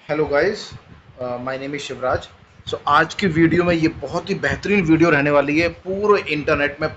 Hello guys, my name is Shivraj. So आज की video में ये बहुत ही बेहतरीन वीडियो रहने वाली है। पूरे इंटरनेट में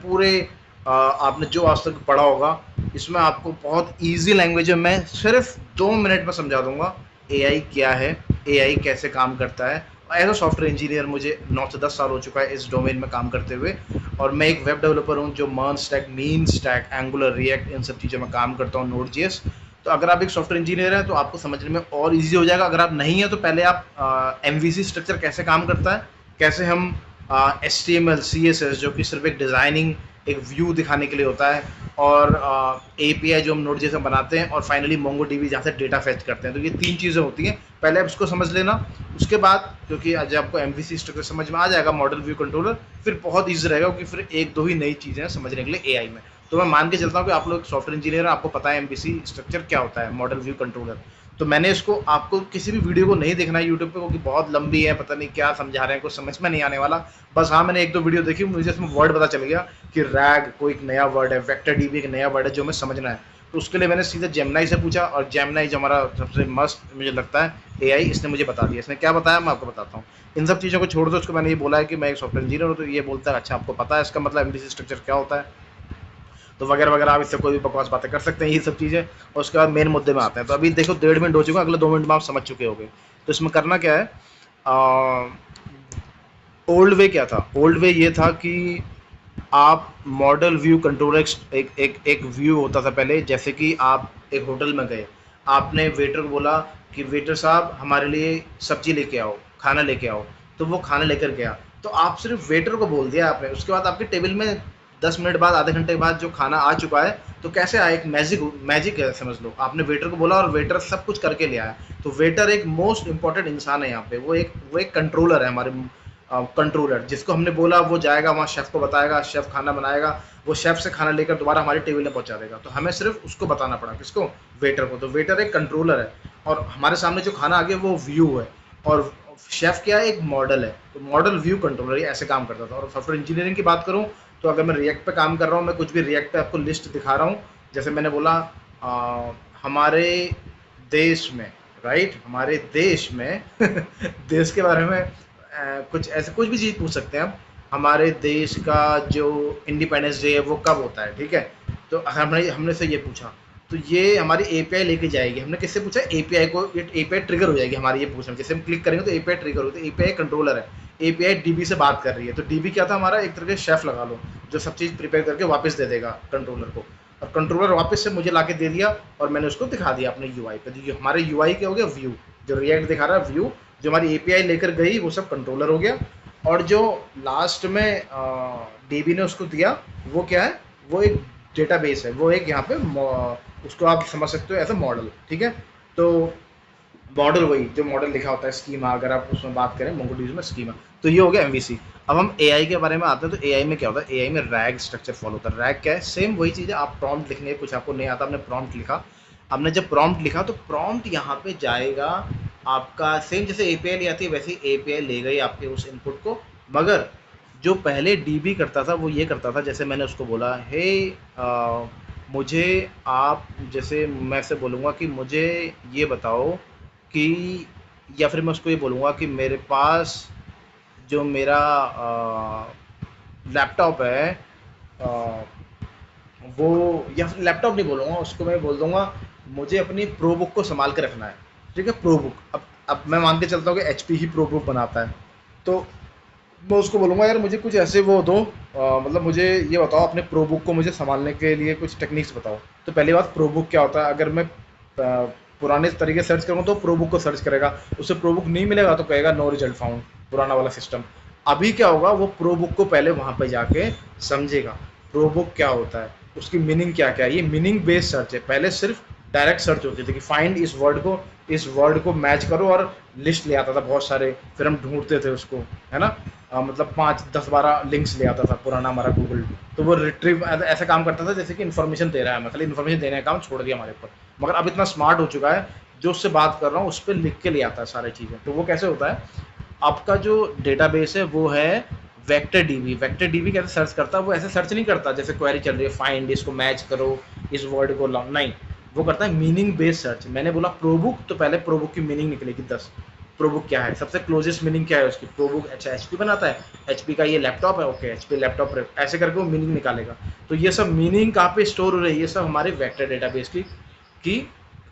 आपने जो आज तक पढ़ा होगा, इसमें आपको बहुत इजी लैंग्वेज में मैं सिर्फ 2 मिनट में समझा दूंगा एआई क्या है, एआई कैसे काम करता है। एज अ सॉफ्टवेयर इंजीनियर मुझे 9 से 10 साल हो चुका है इस डोमेन में काम करते हुए, और मैं एक वेब डेवलपर हूँ जो MERN stack, MEAN stack, Angular, React, इन सब चीज़ों में काम करता हूँ, नोड जीएस। तो अगर आप एक सॉफ्टवेयर इंजीनियर हैं तो आपको समझने में और इजी हो जाएगा। अगर आप नहीं है तो पहले आप एमवीसी स्ट्रक्चर कैसे काम करता है, कैसे हम H T M L, C S S, जो कि सिर्फ एक डिज़ाइनिंग, एक व्यू दिखाने के लिए होता है, और ए पी आई जो हम नोड जैसे बनाते हैं, और फाइनली मोंगो डीबी जहाँ से डेटा फेच करते हैं। तो ये 3 चीज़ें होती हैं, पहले आप इसको समझ लेना। उसके बाद क्योंकि आज आपको एम वी सी स्ट्रक्चर समझ में आ जाएगा, मॉडल व्यू कंट्रोलर, फिर बहुत ईजी रहेगा, क्योंकि फिर एक दो ही नई चीज़ें समझने के लिए ए आई में। तो मैं मान के चलता हूँ कि आप लोग सॉफ्टवेयर इंजीनियर हैं, आपको पता है एमबीसी स्ट्रक्चर क्या होता है, मॉडल व्यू कंट्रोलर। तो मैंने इसको, आपको किसी भी वीडियो को नहीं देखना है यूट्यूब पे, क्योंकि बहुत लंबी है, पता नहीं क्या समझा रहे हैं, कुछ समझ में नहीं आने वाला। बस हाँ, मैंने एक दो वीडियो देखी, मुझे इसमें वर्ड पता चल गया कि रैग कोई एक नया वर्ड है, वेक्टर डीबी एक नया वर्ड है जो हमें समझना है। तो उसके लिए मैंने सीधे जेमिनाई से पूछा, और जेमिनाई जो हमारा सबसे मस्त मुझे लगता है एआई, इसने मुझे बता दिया। इसने क्या बताया मैं आपको बताता हूँ। इन सब चीज़ों को छोड़ दो, उसको मैंने ये बोला है कि मैं एक सॉफ्टवेयर इंजीनियर हूँ, तो ये बोलता है अच्छा आपको पता है इसका मतलब एमडीसी स्ट्रक्चर क्या होता है, तो वगैरह वगैरह। आप इससे कोई भी बकवास बातें कर सकते हैं, ये सब चीज़ें। और उसके बाद मेन मुद्दे में आते हैं। तो अभी देखो 1.5 मिनट हो चुका है, अगले 2 मिनट में आप समझ चुके होंगे। तो इसमें करना क्या है, ओल्ड वे क्या था? ओल्ड वे ये था कि आप मॉडल व्यू कंट्रोलर, एक एक एक व्यू होता था पहले। जैसे कि आप एक होटल में गए, आपने वेटर को बोला कि वेटर साहब हमारे लिए सब्जी लेके आओ, खाना लेके आओ। तो वो खाना लेकर गया, तो आप सिर्फ वेटर को बोल दिया आपने। उसके बाद आपके टेबल में 10 मिनट बाद, आधे घंटे बाद जो खाना आ चुका है, तो कैसे आया? एक मैजिक, मैजिक है समझ लो। आपने वेटर को बोला और वेटर सब कुछ करके ले आया। तो वेटर एक मोस्ट इंपॉर्टेंट इंसान है यहाँ पे। वो एक कंट्रोलर है हमारे, कंट्रोलर। जिसको हमने बोला वो जाएगा वहाँ, शेफ़ को बताएगा, शेफ़ खाना बनाएगा, वो शेफ़ से खाना लेकर दोबारा हमारी टेबल में पहुँचा देगा। तो हमें सिर्फ उसको बताना पड़ा, किसको? वेटर को। तो वेटर एक कंट्रोलर है, और हमारे सामने जो खाना आ गया वो व्यू है, और शेफ़ क्या है? एक मॉडल है। तो मॉडल व्यू कंट्रोलर ये ऐसे काम करता था। और सॉफ्टवेयर इंजीनियरिंग की बात करूँ, तो अगर मैं रिएक्ट पे काम कर रहा हूँ, मैं कुछ भी रिएक्ट पे आपको लिस्ट दिखा रहा हूँ, जैसे मैंने बोला हमारे देश में, राइट, हमारे देश में देश के बारे में कुछ ऐसे, कुछ भी चीज़ पूछ सकते हैं हम। हमारे देश का जो इंडिपेंडेंस डे है वो कब होता है, ठीक है? तो हमने हमने से ये पूछा, तो ये हमारी एपीआई लेके जाएगी। हमने किससे पूछा? एपीआई को। ये एपीआई ट्रिगर हो जाएगी हमारी ये पूछने में। जैसे हम क्लिक करेंगे तो एपीआई ट्रिगर होती है। एपीआई कंट्रोलर है, एपीआई डीबी से बात कर रही है। तो डीबी क्या था? हमारा एक तरह के शेफ लगा लो, जो सब चीज़ प्रिपेयर करके वापस दे देगा कंट्रोलर को। और कंट्रोलर वापस से मुझे लाके दे दिया, और मैंने उसको दिखा दिया अपने यूआई पे। तो ये हमारे यूआई क्या हो गया? व्यू। जो रिएक्ट दिखा रहा है व्यू, जो हमारी एपीआई लेकर गई वो सब कंट्रोलर हो गया। और जो लास्ट में डीबी ने उसको दिया, वो क्या है? वो एक डेटाबेस है, वो एक यहाँ पे उसको आप समझ सकते हो एज अ मॉडल, ठीक है? तो मॉडल वही जो मॉडल लिखा होता है, स्कीमा, अगर आप उसमें बात करें मोंगोडीबी में स्कीमा। तो ये हो गया एमवीसी। अब हम एआई के बारे में आते हैं। तो एआई में क्या होता है? एआई में रैग स्ट्रक्चर फॉलो होता है। रैग क्या है? सेम वही चीज़ है। आप प्रॉम्प्ट लिखने, कुछ आपको नहीं आता, आपने प्रॉम्प्ट लिखा। आपने जब प्रॉम्प्ट लिखा तो प्रॉम्प्ट यहाँ पे जाएगा आपका, सेम जैसे एपीआई ले आती है वैसे ही एपीआई ले गई आपके उस इनपुट को। मगर जो पहले डीबी करता था वो ये करता था, जैसे मैंने उसको बोला हे मुझे आप, जैसे मैं से बोलूँगा कि मुझे ये बताओ कि, या फिर मैं उसको ये बोलूँगा कि मेरे पास जो मेरा लैपटॉप है, अ, वो, या फिर लैपटॉप नहीं बोलूँगा उसको, मैं बोल दूँगा मुझे अपनी प्रो बुक को संभाल के रखना है, ठीक है? Pro book. अब मैं मान के चलता हूँ कि एचपी ही प्रो बुक बनाता है। तो मैं उसको बोलूँगा यार मुझे कुछ ऐसे वो दो, मतलब मुझे ये बताओ अपने प्रो बुक को मुझे संभालने के लिए कुछ टेक्निक्स बताओ। तो पहली बात, प्रो बुक क्या होता है? अगर मैं पुराने तरीके सर्च करूँगा तो प्रो बुक को सर्च करेगा, उसे प्रो बुक नहीं मिलेगा तो कहेगा नो रिजल्ट फाउंड, पुराना वाला सिस्टम। अभी क्या होगा? वो प्रो बुक को पहले वहाँ पे जाके समझेगा प्रो बुक क्या होता है, उसकी मीनिंग क्या क्या है। ये मीनिंग बेस्ड सर्च है। पहले सिर्फ डायरेक्ट सर्च होती थी कि फाइंड इस वर्ड को मैच करो, और लिस्ट ले आता था बहुत सारे, फिर हम ढूंढते थे उसको, है ना? मतलब 5 10 12 लिंक्स ले आता था पुराना हमारा गूगल। तो वो रिट्रीव ऐसा काम करता था जैसे कि इन्फॉर्मेशन दे रहा है, मतलब इन्फॉर्मेशन देने का काम छोड़ दिया हमारे ऊपर। मगर अब इतना स्मार्ट हो चुका है, जो उससे बात कर रहा हूँ उस पर लिख के ले आता है सारी चीज़ें। तो वो कैसे होता है? आपका जो डेटाबेस है वो है वेक्टर डीबी। वेक्टर डीबी कैसे सर्च करता है? वो ऐसे सर्च नहीं करता जैसे क्वेरी चल रही है, फाइंड, इसको मैच करो, इस वर्ड को लाओ, नहीं। वो करता है मीनिंग बेस्ड सर्च। मैंने बोला प्रोबुक, तो पहले प्रोबुक की मीनिंग निकलेगी 10। प्रोबुक क्या है, सबसे क्लोजेस्ट मीनिंग क्या है उसकी, प्रोबुक अच्छा एचपी बनाता है, एचपी का ये लैपटॉप है, ओके एचपी लैपटॉप, ऐसे करके वो मीनिंग निकालेगा। तो ये सब मीनिंग कहाँ पे स्टोर हो रही है, ये सब हमारे वेक्टर डेटाबेस की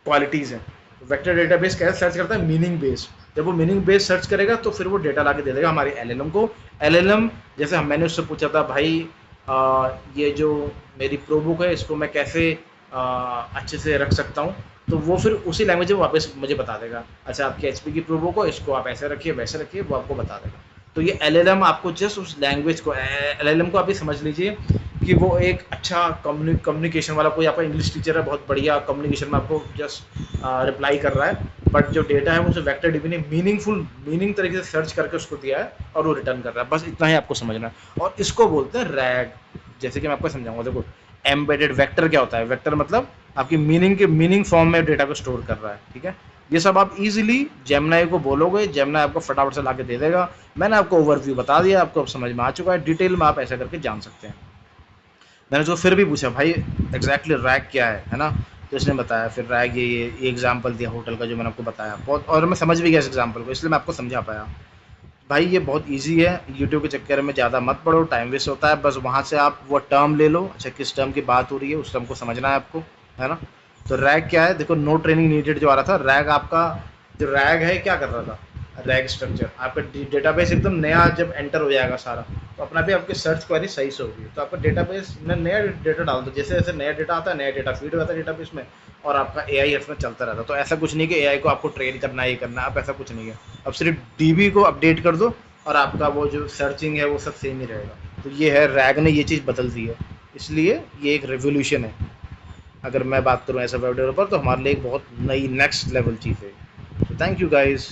क्वालिटीज़ हैं। वेक्टर डेटाबेस कैसे सर्च करता है, मीनिंग बेस्ड। जब वो मीनिंग बेस्ड सर्च करेगा तो फिर वो डेटा ला के दे देगा हमारे एलएलएम को। एलएलएम जैसे मैंने उससे पूछा था भाई ये जो मेरी प्रोबुक है इसको मैं कैसे अच्छे से रख सकता हूँ, तो वो फिर उसी लैंग्वेज में वापस मुझे बता देगा, अच्छा आपकी एचपी की प्रोबुक को इसको आप ऐसे रखिए वैसे रखिए, वो आपको बता देगा। तो ये एलएलएम आपको जस्ट उस लैंग्वेज को, एलएलएम को आप ये समझ लीजिए कि वो एक अच्छा कम्युनिकेशन वाला, कोई आपका इंग्लिश टीचर है बहुत बढ़िया कम्युनिकेशन में आपको जस्ट रिप्लाई कर रहा है, बट जो डेटा है उसे वेक्टर डीबी ने मीनिंग तरीके से सर्च करके उसको दिया है और वो रिटर्न कर रहा है। बस इतना ही आपको समझना है, और इसको बोलते हैं रैग। जैसे कि मैं आपको समझाऊंगा, देखो एम्बेडेड वेक्टर क्या होता है, वेक्टर मतलब आपकी मीनिंग फॉर्म में डेटा को स्टोर कर रहा है, ठीक है। ये सब आप इजीली जेमिनी को बोलोगे, जेमिनी आपको फटाफट से ला के दे देगा। मैंने आपको ओवरव्यू बता दिया, आपको अब समझ में आ चुका है, डिटेल में आप ऐसा करके जान सकते हैं। मैंने उसको फिर भी पूछा भाई एग्जैक्टली रैग क्या है ना, तो इसने बताया फिर रैग ये एग्जाम्पल दिया होटल का जो मैंने आपको बताया बहुत, और मैं समझ भी गया इस एग्जाम्पल को, इसलिए मैं आपको समझा पाया। भाई ये बहुत इजी है, यूट्यूब के चक्कर में ज़्यादा मत पढ़ो, टाइम वेस्ट होता है। बस वहाँ से आप वो टर्म ले लो, अच्छा किस टर्म की बात हो रही है उस टर्म को समझना है आपको, है ना। तो रैग क्या है, देखो नो ट्रेनिंग नीडेड जो आ रहा था, रैग आपका जो रैग है क्या कर रहा था, रैग स्ट्रक्चर आपका डेटाबेस एकदम नया जब एंटर हो जाएगा सारा, तो अपना भी आपकी सर्च क्वेरी सही से होगी, तो आपका डेटाबेस में नया डेटा डाल दो, जैसे जैसे नया डेटा आता है नया डेटा फीड होता है डेटाबेस में, और आपका एआई इसमें चलता रहता है। तो ऐसा कुछ नहीं कि एआई को आपको ट्रेन करना है, ये करना है, आप ऐसा कुछ नहीं है, अब सिर्फ डीबी को अपडेट कर दो और आपका वो जो सर्चिंग है वो सब सेम ही रहेगा। तो ये है, रैग ने ये चीज़ बदल दी है, इसलिए ये एक रेवोल्यूशन है। अगर मैं बात करूँ ऐसा वेब डेवलपर, तो हमारे लिए एक बहुत नई नेक्स्ट लेवल चीज़ है। तो थैंक यू गाइज़।